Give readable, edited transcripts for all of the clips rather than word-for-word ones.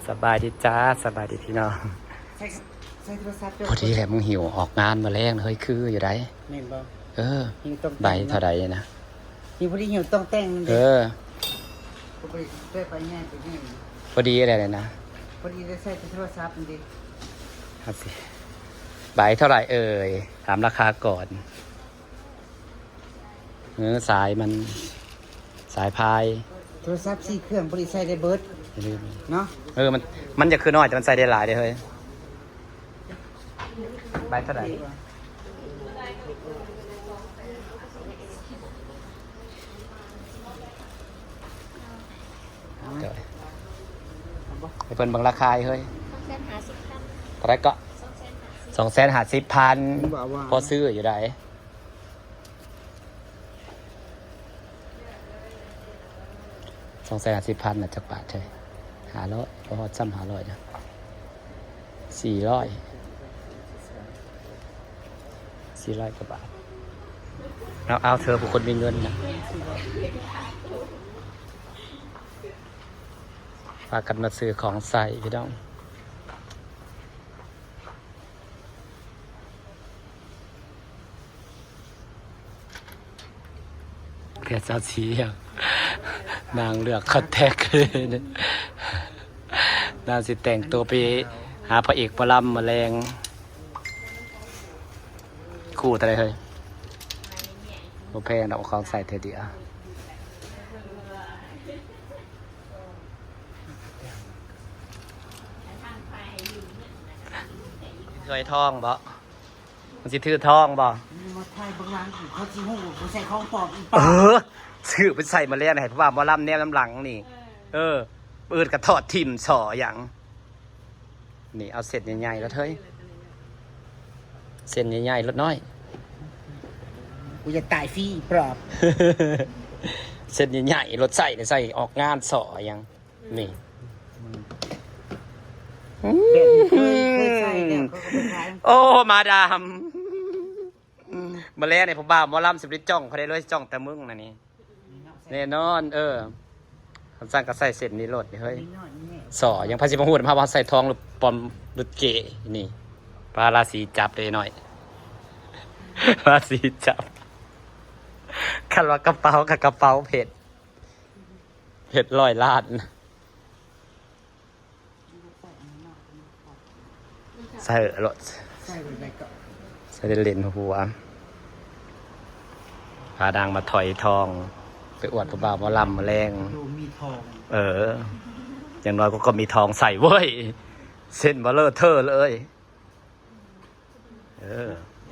สบายดีจ้าสบายดีพี่น้องพอดีแหละมึงหิวออกงานมาแรงเฮ้ยคืออยู่ไหนเออใบเท่าไรนะหิวพอดีหิวต้องแต่งพอดีอะไรเลยนะพอดีได้ใช้โทรศัพท์ดีครับสิใบเท่าไหร่เอ่ยถามราคาก่อนสายมันสายพายโทรศัพท์4เครื่องพอดีใช้ได้เบิร์ดเนาะมันจะคือน้อยแต่มันใส่ได้หลายเลยเฮ้ยใบเท่าไหร่เดี๋ยวไปเพิ่นบังราคาเฮ้ยเท่าไรก็250,000พอซื้ออยู่ได้250,000นะจักบาทใช่500พอซ้ำ500นะ400กว่าบาทเอาเธอผู้คนมีเงินนะพากันมาซื้อของใส่พี่น้องเพียรเจ้าชีนางเลือกคัดแท็กเลยนางสิแต่งตัวไปหาพระเอกพระลำมาแรงคู่อะไรเฮ้ยโมแพงเอาของใส่เทเดียเคยท่องบ่มันสิถือท่องบ่มาไทยบางร้านเขาจีหูเขาใส่ของปลอมซื้อไปใส่มาเล่นให้เพราะว่าหมอลำแนวน้ำหลังนี่ปืนกระทอดทิ่มส่ออย่างนี่เอาเส้นใหญ่ๆแล้วเฮ้ยเส้นใหญ่ๆลดน้อยกูจะตายฟรีปลอบเส้นใหญ่ๆรถใส่ออกงานส่ออย่างนี่โอ้มาดามมาแล้วเนี่ยผมบ้าหมอลำสิบลิจ้องเขาได้เลยจ้องแต่มึงนะนี่แน่นอนคำสั่งก็ใส่เส้นนี้รถเฮ้ยส่อยังพาสิมาหูดพาว่าใส่ทองหรือปอมหรือเก๋นี่ปลาราศีจับเลยหน่อยราศีจับคันว่ากระเป๋ากับกระเป๋าเผ็ด100 ล้านใส่รถใส่เลนหัวพาดังมาถอยทองไปอวดพระบ่าวมาลำมาแรงมีทองอย่างน้อยก็มีทองใส่เว้ยเส้นบอลเลอร์เทอร์เลย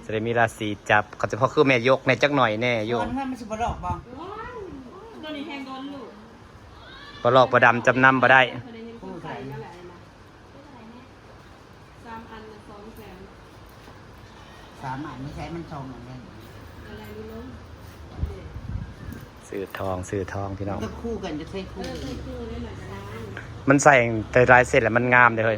จะได้มีราศีจับเขาจะพอคือแม่ยกในจักหน่อยแน่โยมมันจะบลอกบ้างตัวนี้แห้งโดนลูกบลอกประดำจำนำบ่ได้3 อัน200,000 3 อันไม่ใช่มันทองอย่างนี้อะไรนี่ล้มซื้อทองพี่น้องจะคู่กันจะใช้คู่มันใส่แต่ลายเสร็จแล้วมันงามเลย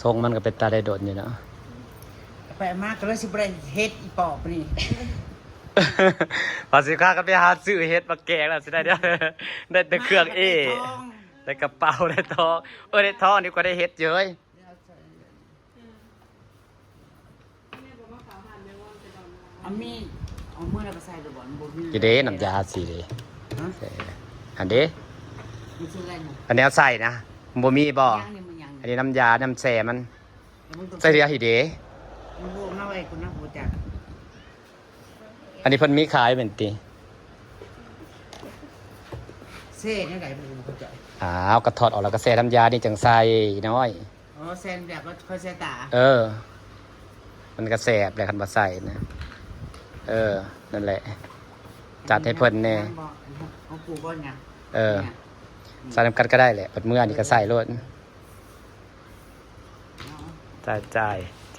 ทรงมันก็เป็นตาได้โดดอยู่เนาะไปมากก็เลยสิบเรนเฮ็ดอีปอบนี่พอสิค้าก็ไปหาซื้อเฮ็ดมาแกงแล้วสิได้เด้อได้แต่เครื่องได้กระเป๋าได้ทองได้ทองนี่ก็ได้เฮ็ดเยอะเอามีเอามือเราไปใส่ดูบ่อนบ่มีกี่เด้น้ำยาสิเด้อันเด้อันนี้ใส่นะบ่มีบ่อันนี้น้ำยาน้ำแซ่มันใส่เดียวหิเด้อันนี้เพิ่นมีขายเป็นตีเซ่นี่ไหนมึงเข้าใจกระถอดออกแล้วก็แซ่น้ำยานี่จังใส่น้อยแซ่แบบว่าค่อยแซ่ตามันก็แซ่บเลยคันบ่ใส่นะนั่นแหละจัดให้เพิ่นแน่เอาปูบ่เนี่ยใส่น้ำกันก็ได้แหละปัดเมื่อนี่ก็ใส่รถจ่ายเ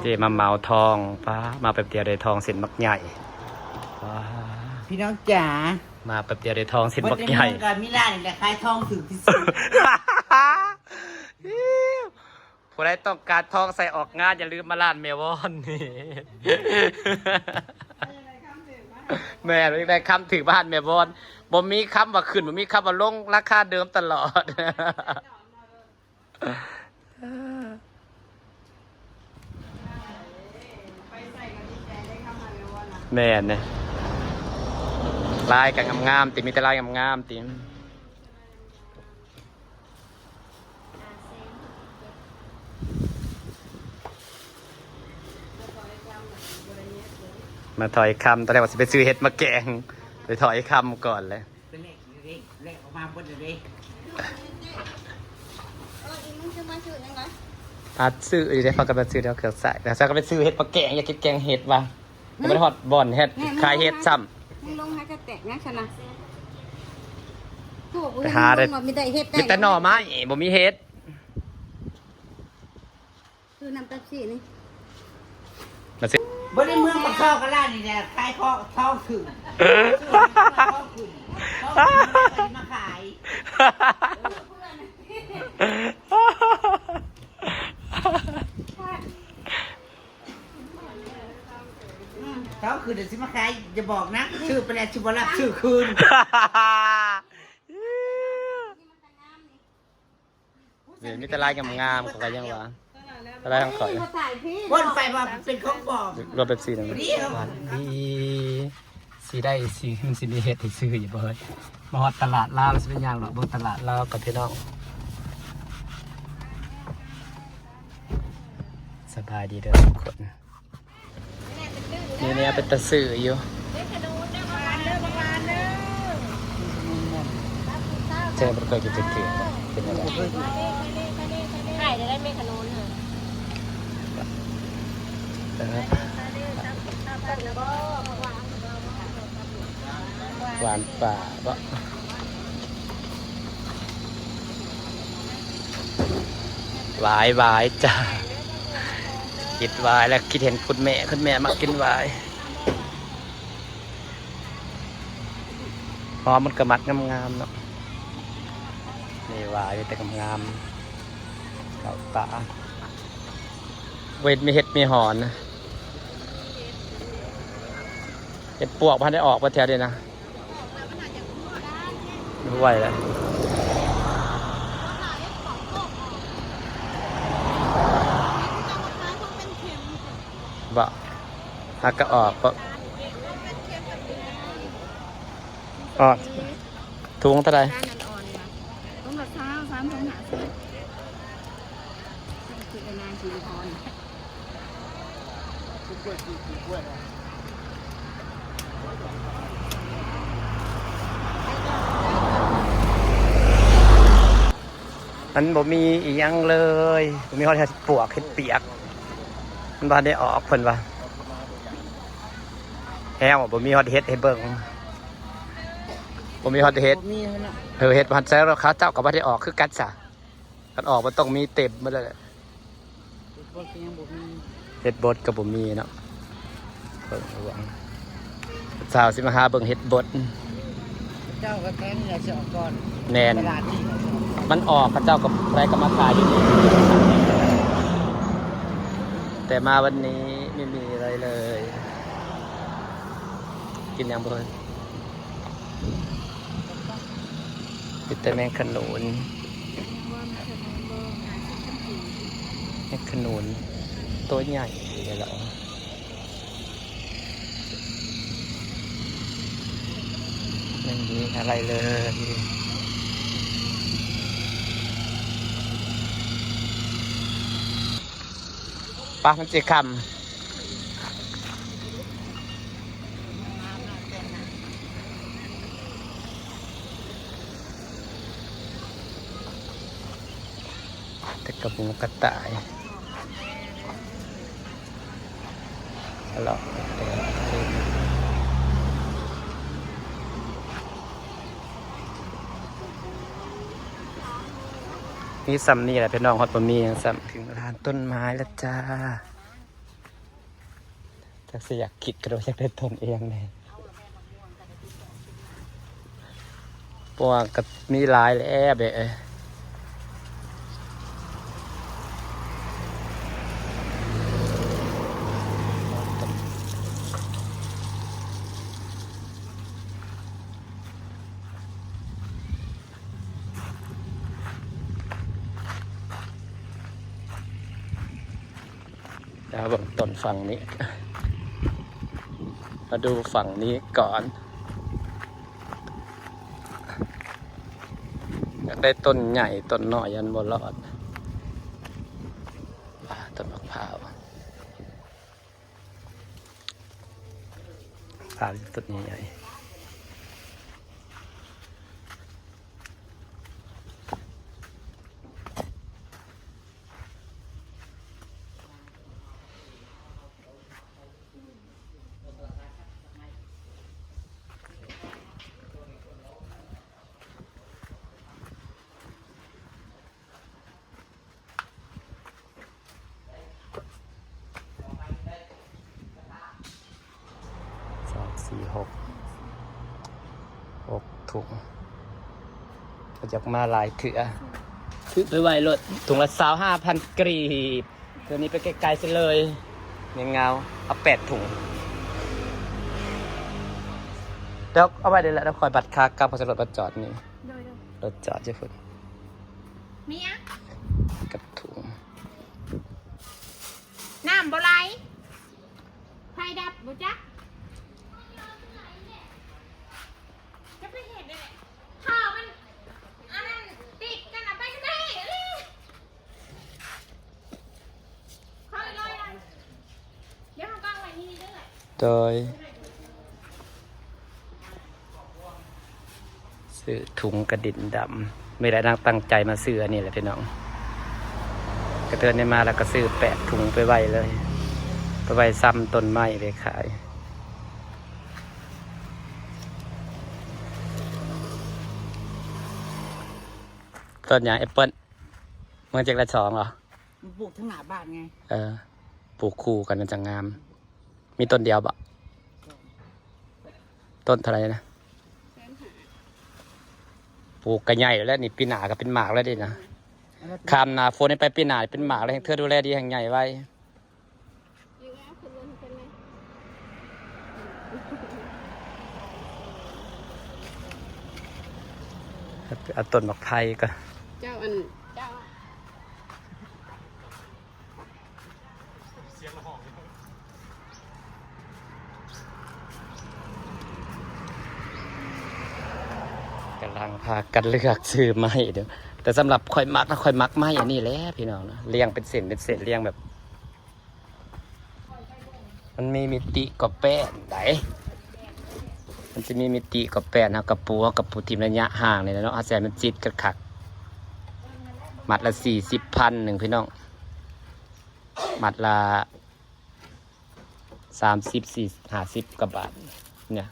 จมาเมาทองป้ามาแบบเดียวได้ทองเส้นมักใหญ่พี่น้องจ๋า มาแป๊บเดียวได้ทองเส้นบักใหญ่ เมืองกับมิลานนี่แหละขายทองถึงที่สุด ผู้ใดต้องการทองใส่ออกงานอย่าลืมมาร้านเมวอนนี่ แม่รู้ได้คำถึงบ้านแม่บอนบ่มีคำว่าขึ้นบ่มีคำว่าลงราคาเดิมตลอด แม่เนี่ยลายกันงามๆติมีแต่ลายงามๆติมาถอยคำตอนแรกว่าจะไปซื้อเห็ดมาแกงไปถอยคำก่อนเลย เป็นเลขออกมาบนเลย อาจซื้ออยู่ได้พอกันไปซื้อแล้วเกือบใส่แต่ถ้าก็ไปซื้อเห็ดมาแกงอยากกินแกงเห็ดว่ะยังไม่ได้ฮอดบ่อนเห็ดขายเห็ดซ้ มึงลงหากระแตกนะชนะเขาบอก ำ ว่า ไปหาได้ มีแต่เฮ็ด มีแต่หน่อไม้บ่มีเห็ด คือน้ำเป๊ปซี่นี่ มาซื้อบ นในเมืองปากเข้ากันล่านี่แหละขายทองถึงทองถึงมาขายทองคืนเดี๋ยวสิมาขายอย่าบอกนะชื่อไปแล้วชื่อบรับชื่อคืน นี่มีแต่ลายงามๆของกันยังวะลายของข่อย มาถ่ายพี่ บนไปว่าเป็นของปลอม รถเป๊ปซี่นั่นหวานดีสีได้สีมันสีมีเห็ดให้ซื้ออยู่บ่เฮ้ยมาฮอดตลาดลาวสิเป็นหยังหรอกบ่ตลาดลาวกับพี่น้องสบายดีเด้อทุกคนนี่เนี่ยเป็นตะสื่ออยู่เจอบ่เคยกินเถื่อนเป็นอะไร ถ่ายจะได้ไม่ขนนเลย หวานป่าบ่หวายจ้าคิดหวายแล้วคิดเห็นคุณแม่มากินหวายหอมมันกระมัดงามๆเนาะนี่หวายแต่งามๆเขาป่าเวทมีเห็ดมีหอนนะเห็ดปวกพันได้ออกมาแถวเดียวนะไม่ไหวแล้วบ่ฮักก็ออกบ่ออกถุงเท่าไหร่ ต้องแบบเช้า3 ถุงหาซื้อคือนานสีพร มันบ่มีอีหยังเลยบ่มีฮอดเห็ดปวกเห็ดเปียกมันบ่ได้ออกเพิ่นว่าแฮวบ่มีฮอดเห็ดให้เบิ่งบ่มีฮอดเห็ด มีนะ เห็ดพันธุ์แซ่บเขาเจ้าก็บ่ได้ออกคือกันซะกันออกมันต้องมีเต็มหมดเลยเห็ดบดก็บ่มีเนาะเบิ่งหวังสาวสิมาหาเบิ่งเห็ดบด เจ้าก็แค่นี้แหละจะออกก่อน แน่น ตลาดที่ มันออกเขาเจ้ากับใครก็มาขายอยู่นี่แต่มาวันนี้ไม่มีอะไรเลย กินยังบ่เลยกินแต่แมงขนุนแมงขนุนตัวใหญ่เลยเหรอไม่มีอะไรเลยปะมันจะคำแต่กระปุกกระต่ายหรอนี่ซ้ำนี่แหละพี่น้องฮอตบะหมี่ยังซ้ำถึงร้านต้นไม้แล้วจ้าถ้าอยากคิดก็เราอยากได้ต้นเองเลย เพราะว่าก็มีหลายแล้วเบะแล้วบนต้นฝั่งนี้มาดูฝั่งนี้ก่อนอยากได้ต้นใหญ่ต้นน้อยยันบนรอดต้นมะพร้าวต้นใหญ่6 ถุงก็จะมาหลายเถื่อถือไปไวรถถุงละ25,000 กรีบตัวนี้ไปไกลๆสิเลยเงาเอา8 ถุงเดี๋ยวเอาไว้เดี๋ยวแล้วคอยบัตรค่ากลับพอจะรถมาจอดนี่รถจอดจะฝุ่น เมีย กับถุง น้ำบ่ไหลไฟดับบ่จ๊ะจะไปเห็นได้ไหมท่อมันอันนั้นติดกันอะไปทำไมเข้าไปเลยนะเดี๋ยวเขากางไว้นี่ด้วย โดยซื้อถุงกระดิ่งดำไม่ได้ตั้งใจมาซื้ออันนี้แหละพี่น้องกระเทือนได้มาแล้วก็ซื้อ8 ถุงไปไว้เลยไปไว้ซ้ำต้นไม้ไปขายต้นอย่างแอปเปิ้ลเมืองจากละ2เหรอ มันปลูกทั้งหน้าบ้านไง ปลูกคู่กันมันจะงาม มีต้นเดียวบะต้นเท่าไหรนะปลูกกระใหญ่แล้วนี่ปีหนาก็เป็นหมากแล้วดินะคามนาโฟนไปปีหนาเป็นหมากแล้วเธอดูแลดีแห่งใหญ่ไว้เอาต้นมะไผ่ก็ เจ้าอันเจ้าก ำลังพากันเลือกซื้อไม้เดี๋ยวแต่สำหรับคอยมักนะคอยมักไม้อันนี้แหละพี่น้องนะเลี้ยงเป็นเส้นเลี้ยงแบบ มันมีมิติกับแป้นไหนมันจะมีมิติกับแป้นนะกับปูทีมระยะห่างเลยนะเนาะอาศัยมันจิตกระขักมัดละ40,000หนึ่งพี่น้องมัดละ30-50 กว่าบาทเนี่ย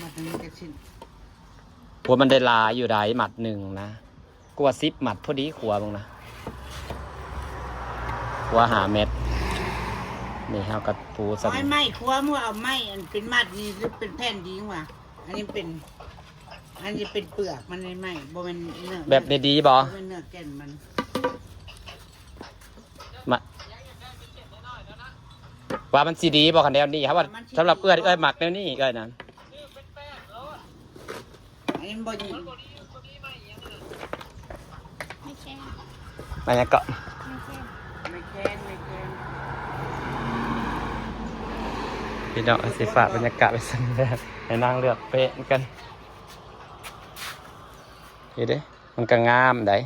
มาตรงนี้จะสิ้น พวกมันได้ลายอยู่ได้หมัดหนึ่งนะกว่า10 หมัดพอดีขัวบ้างนะขัวหาเม็ดนี่เฮากับปูสั ไม้ครัวมั่วเอาไม้อันเป็นมัดนี่หรือเป็นแผ่นดีกว่าอันนี้เป็นเปลือกมันในไม้บ่เป็นเนื้อ แบบดีๆบ่ เป็นเนื้อแก่นมัน มาว่ามันสีดีบ่คันแนวนี้ครับว่าสำหรับเอื้อยหมักแนวนี้ก็นะ อันนี้บ่ดี ไม่แช่ มาเนี่ยก็ ไม่แข็ง พี่น้องสิฝากบรรยากาศไปสั่นแบบให้นางเลือกเป๊ะกันนี่เด้มันก็งามได้